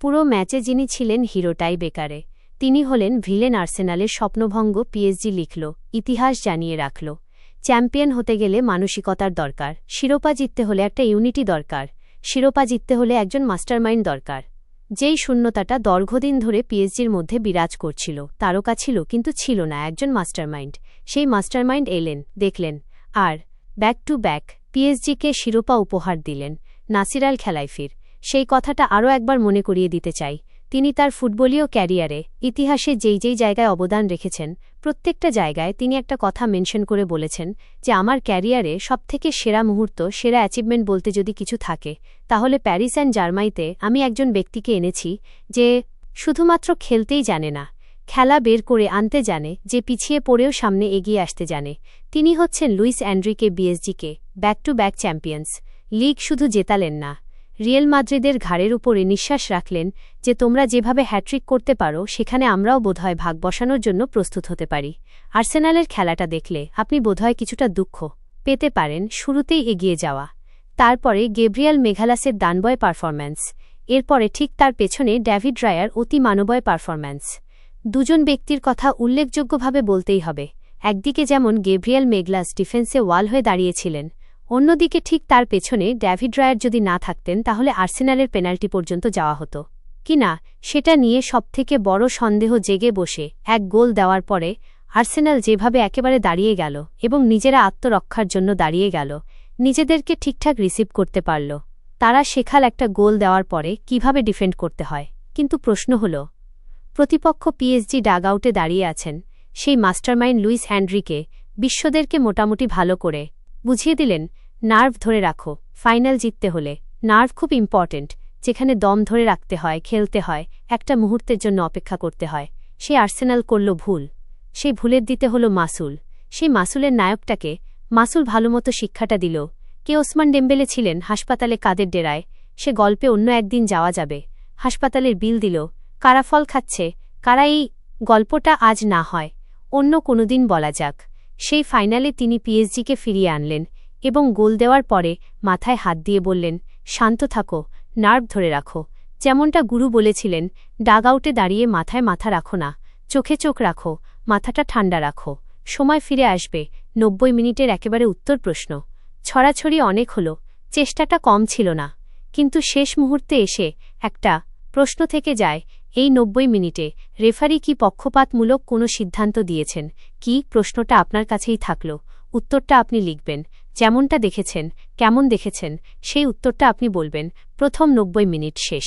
পুরো ম্যাচে যিনি ছিলেন হিরো টাই বেকারে, তিনি হলেন ভিলেন। আর্সেনালের স্বপ্নভঙ্গ পিএসজি লিখল, ইতিহাস জানিয়ে রাখল। চ্যাম্পিয়ন হতে গেলে মানসিকতার দরকার, শিরোপা জিততে হলে একটা ইউনিটি দরকার, শিরোপা জিততে হলে একজন মাস্টারমাইন্ড দরকার। যেই শূন্যতাটা দীর্ঘদিন ধরে পিএসজির মধ্যে বিরাজ করছিল, তারকা ছিল কিন্তু ছিল না একজন মাস্টারমাইন্ড। সেই মাস্টারমাইন্ড এলেন, দেখলেন, আর ব্যাক টু ব্যাক পিএসজিকে শিরোপা উপহার দিলেন। নাসির আল খেলাইফির সেই কথাটা আরও একবার মনে করিয়ে দিতে চাই। তিনি তার ফুটবলীয় ক্যারিয়ারে ইতিহাসে যেই জায়গায় অবদান রেখেছেন, প্রত্যেকটা জায়গায় তিনি একটা কথা মেনশন করে বলেছেন যে আমার ক্যারিয়ারে সবথেকে সেরা মুহূর্ত, সেরা অ্যাচিভমেন্ট বলতে যদি কিছু থাকে, তাহলে প্যারিস অ্যান্ড জার্মাইতে আমি একজন ব্যক্তিকে এনেছি যে শুধুমাত্র খেলতেই জানে না, খেলা বের করে আনতে জানে, যে পিছিয়ে পড়েও সামনে এগিয়ে আসতে জানে। তিনি হচ্ছেন লুইস এনরিকে। বিএসজিকে back to back Champions League শুধু জেতালেন না, রিয়েল মাদ্রিদের ঘাড়ের উপরে নিঃশ্বাস রাখলেন যে তোমরা যেভাবে হ্যাট্রিক করতে পারো, সেখানে আমরাও বোধহয় ভাগ বসানোর জন্য প্রস্তুত হতে পারি। আর্সেনালের খেলাটা দেখলে আপনি বোধহয় কিছুটা দুঃখ পেতে পারেন শুরুতেই এগিয়ে যাওয়া, তারপরে গেব্রিয়াল মেঘালাসের দানবয় পারফরম্যান্স, এরপরে ঠিক তার পেছনে ডেভিড রায়ার অতি মানবয় পারফরম্যান্স। দুজন ব্যক্তির কথা উল্লেখযোগ্যভাবে বলতেই হবে। একদিকে যেমন গেব্রিয়াল মেঘলাস ডিফেন্সে ওয়াল হয়ে দাঁড়িয়েছিলেন, অন্যদিকে ঠিক তার পেছনে ডেভিড রায়ার যদি না থাকতেন তাহলে আর্সেনালের পেনাল্টি পর্যন্ত যাওয়া হতো কিনা সেটা নিয়ে সবথেকে বড় সন্দেহ জেগে বসে এক গোল দেওয়ার পরে আর্সেনাল যেভাবে একেবারে দাঁড়িয়ে গেল এবং নিজেরা আত্মরক্ষার জন্য দাঁড়িয়ে গেল, নিজেদেরকে ঠিকঠাক রিসিভ করতে পারল। তারা শেখাল একটা গোল দেওয়ার পরে কিভাবে ডিফেন্ড করতে হয়। কিন্তু প্রশ্ন হল, প্রতিপক্ষ পিএসজি ডাগআউটে দাঁড়িয়ে আছেন, সেই মাস্টারমাইন্ড লুইস এনরিকে বিশ্বদেরকে মোটামুটি ভালো করে বুঝিয়ে দিলেন, নার্ভ ধরে রাখো, ফাইনাল জিততে হলে নার্ভ খুব ইম্পর্টেন্ট। যেখানে দম ধরে রাখতে হয়, খেলতে হয়, একটা মুহূর্তের জন্য অপেক্ষা করতে হয়। সে আর্সেনাল করল ভুল, সেই ভুলের দিতে হল মাসুল। সেই মাসুলের নায়কটাকে মাসুল ভালোমতো শিক্ষাটা দিল। কে ওসমান ডেম্বেলে ছিলেন হাসপাতালে কাদের ডেরায়, সে গল্পে অন্য একদিন যাওয়া যাবে। হাসপাতালের বিল দিল, কারা ফল খাচ্ছে, কারা এই গল্পটা আজ না হয় অন্য কোনোদিন বলা যাক। সেই ফাইনালে তিনি পিএসজিকে ফিরিয়ে আনলেন এবং গোল দেওয়ার পরে মাথায় হাত দিয়ে বললেন, শান্ত থাকো, নার্ভ ধরে রাখো। যেমনটা গুরু বলেছিলেন, ডাগআউটে দাঁড়িয়ে মাথায় মাথা রাখো না, চোখে চোখ রাখো, মাথাটা ঠান্ডা রাখো, সময় ফিরে আসবে। 90 মিনিটের একেবারে উত্তর প্রশ্ন। ছড়াছড়ি অনেক হলো, চেষ্টাটা কম ছিল না, কিন্তু শেষ মুহূর্তে এসে একটা প্রশ্ন থেকে যায়, এই 90 মিনিটে রেফারি কি পক্ষপাতমূলক কোনো সিদ্ধান্ত দিয়েছেন কি? প্রশ্নটা আপনার কাছেই থাকল, উত্তরটা আপনি লিখবেন। যেমনটা দেখেছেন, কেমন দেখেছেন, সেই উত্তরটা আপনি বলবেন। প্রথম 90 মিনিট শেষ,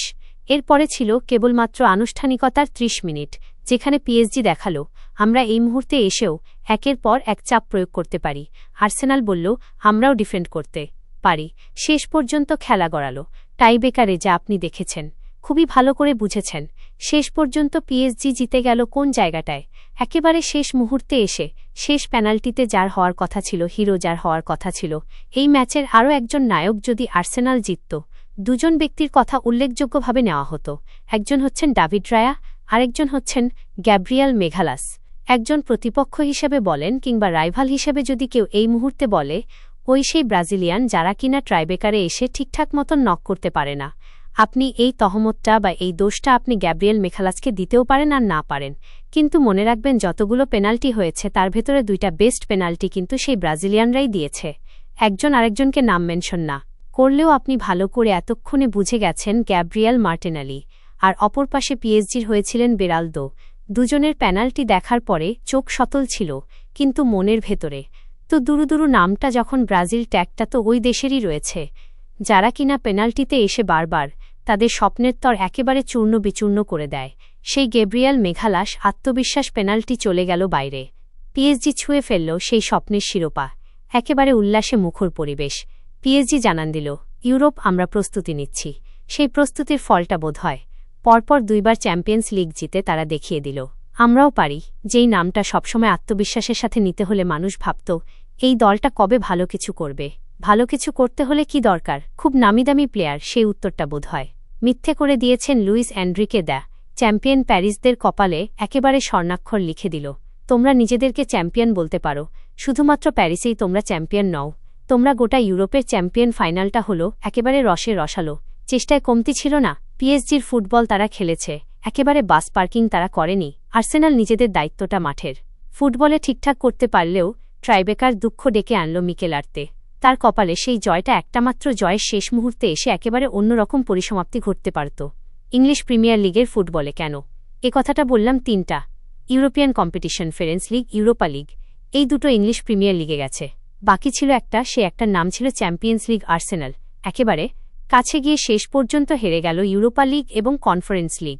এরপরে ছিল কেবলমাত্র আনুষ্ঠানিকতার 30 মিনিট, যেখানে পিএসজি দেখালো আমরা এই মুহূর্তে এসেও একের পর এক চাপ প্রয়োগ করতে পারি। আর্সেনাল বলল আমরাও ডিফেন্ড করতে পারি। শেষ পর্যন্ত খেলা গড়ালো টাইবেকারে, যা আপনি দেখেছেন, খুবই ভালো করে বুঝেছেন। শেষ পর্যন্ত পিএসজি জিতে গেল কোন জায়গাটায়? একেবারে শেষ মুহূর্তে এসে, শেষ পেনাল্টিতে যার হওয়ার কথা ছিল, হিরো যার হওয়ার কথা ছিল, এই ম্যাচের আরও একজন নায়ক যদি আর্সেনাল জিতত, দুজন ব্যক্তির কথা উল্লেখযোগ্যভাবে নেওয়া হতো। একজন হচ্ছেন ডেভিড রায়া, আরেকজন হচ্ছেন গ্যাব্রিয়াল মেঘালাস। একজন প্রতিপক্ষ হিসেবে বলেন কিংবা রাইভাল হিসেবে যদি কেউ এই মুহূর্তে বলে, ওই সেই ব্রাজিলিয়ান যারা কিনা ট্রাইবেকারে এসে ঠিকঠাক মতন নক করতে পারে না। আপনি এই তহমতটা বা এই দোষটা আপনি গ্যাব্রিয়েল মেঘালাসকে দিতেও পারেন আর না পারেন, কিন্তু মনে রাখবেন যতগুলো পেনাল্টি হয়েছে তার ভেতরে 2টা বেস্ট পেনাল্টি কিন্তু সেই ব্রাজিলিয়ানরাই দিয়েছে। একজন আরেকজনকে নাম মেনশন না করলেও আপনি ভালো করে এতক্ষণে বুঝে গেছেন গ্যাব্রিয়েল মার্টিনেলি, আর অপর পাশে পিএসজির হয়েছিলেন বেরালদো। দুজনের পেনাল্টি দেখার পরে চোখ সতল ছিল, কিন্তু মনের ভেতরে তো দুরু নামটা যখন ব্রাজিল, ট্যাগটা তো ওই দেশেরই রয়েছে, যারা কিনা পেনাল্টিতে এসে বারবার তাদের স্বপ্নের তর একেবারে চূর্ণ বিচূর্ণ করে দেয়। সেই গ্যাব্রিয়েল মেঘালাস আত্মবিশ্বাস, পেনাল্টি চলে গেল বাইরে, পিএসজি ছুঁয়ে ফেলল সেই স্বপ্নের শিরোপা। একেবারে উল্লাসে মুখর পরিবেশ। পিএসজি জানান দিল, ইউরোপ আমরা প্রস্তুতি নিচ্ছি। সেই প্রস্তুতির ফলটা বোধ হয় পরপর 2বার চ্যাম্পিয়ন্স লিগ জিতে তারা দেখিয়ে দিল আমরাও পারি। যেই নামটা সবসময় আত্মবিশ্বাসের সাথে নিতে হলে মানুষ ভাবত এই দলটা কবে ভালো কিছু করবে, ভালো কিছু করতে হলে কি দরকার, খুব নামিদামি প্লেয়ার, সেই উত্তরটা বোধ হয় মিথ্যে করে দিয়েছেন লুইস এনরিকে। চ্যাম্পিয়ন প্যারিসদের কপালে একেবারে স্বর্ণাক্ষর লিখে দিল, তোমরা নিজেদেরকে চ্যাম্পিয়ন বলতে পারো, শুধুমাত্র প্যারিসেই তোমরা চ্যাম্পিয়ন নও, তোমরা গোটা ইউরোপের চ্যাম্পিয়ন। ফাইনালটা হলো একেবারে রসে রসালো, চেষ্টায় কমতি ছিল না। পিএসজির ফুটবল তারা খেলেছে, একেবারে বাস পার্কিং তারা করেনি। আর্সেনাল নিজেদের দায়িত্বটা মাঠের ফুটবলে ঠিকঠাক করতে পারলেও ট্রাইবেকার দুঃখ ডেকে আনল মিকেল আর্তে। তার কপালে সেই জয়টা একটামাত্র জয়ের শেষ মুহূর্তে এসে একেবারে অন্যরকম পরিসমাপ্তি ঘটতে পারত। ইংলিশ প্রিমিয়ার লিগের ফুটবলে কেন এ কথাটা বললাম? তিনটা European competition, ফেরেন্স league, Europa league, এই দুটো ইংলিশ প্রিমিয়ার লিগে গেছে। বাকি ছিল একটা, সে একটার নাম ছিল চ্যাম্পিয়ন্স লিগ। আর্সেনাল একেবারে কাছে গিয়ে শেষ পর্যন্ত হেরে গেল ইউরোপা লিগ এবং কনফারেন্স লিগ।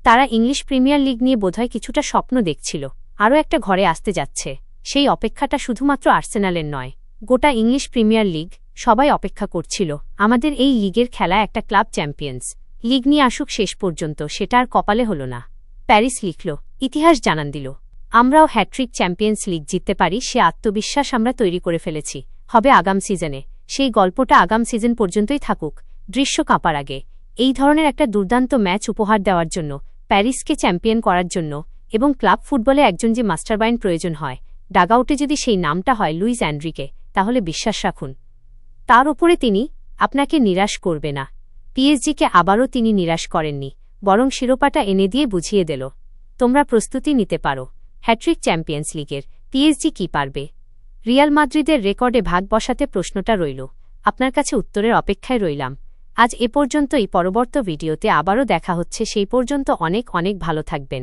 তারা ইংলিশ প্রিমিয়ার লিগ নিয়ে বোধহয় কিছুটা স্বপ্ন দেখছিল, আরও একটা ঘরে আসতে যাচ্ছে। সেই অপেক্ষাটা শুধুমাত্র আর্সেনালের নয়, গোটা ইংলিশ প্রিমিয়ার লিগ সবাই অপেক্ষা করছিল আমাদের এই লিগের খেলা একটা ক্লাব চ্যাম্পিয়ন্স লিগ নিয়ে আসুক শেষ পর্যন্ত। সেটা আর কপালে হল না। প্যারিস লিখল, ইতিহাস জানান দিল, আমরাও হ্যাট্রিক চ্যাম্পিয়ন্স লিগ জিততে পারি, সে আত্মবিশ্বাস আমরা তৈরি করে ফেলেছি। হবে আগাম সিজনে, সেই গল্পটা আগাম সিজন পর্যন্তই থাকুক। দৃশ্য কাঁপার আগে এই ধরনের একটা দুর্দান্ত ম্যাচ উপহার দেওয়ার জন্য, প্যারিসকে চ্যাম্পিয়ন করার জন্য এবং ক্লাব ফুটবলে একজন যে মাস্টারমাইন্ড প্রয়োজন হয়, ডাগআউটে যদি সেই নামটা হয় লুইস এনরিকে, তাহলে বিশ্বাস রাখুন তার ওপরে তিনি আপনাকে নিরাশ করবে না। পিএসজিকে আবারও তিনি নিরাশ করেননি, বরং শিরোপাটা এনে দিয়ে বুঝিয়ে দিল, তোমরা প্রস্তুতি নিতে পারো। হ্যাট্রিক চ্যাম্পিয়ন্স লিগের পিএসজি কি পারবে রিয়াল মাদ্রিদের রেকর্ডে ভাগ বসাতে? প্রশ্নটা রইল, আপনার কাছে উত্তরের অপেক্ষায় রইলাম। আজ এ পর্যন্তই, পরবর্তী ভিডিওতে আবারও দেখা হচ্ছে। সেই পর্যন্ত অনেক অনেক ভালো থাকবেন।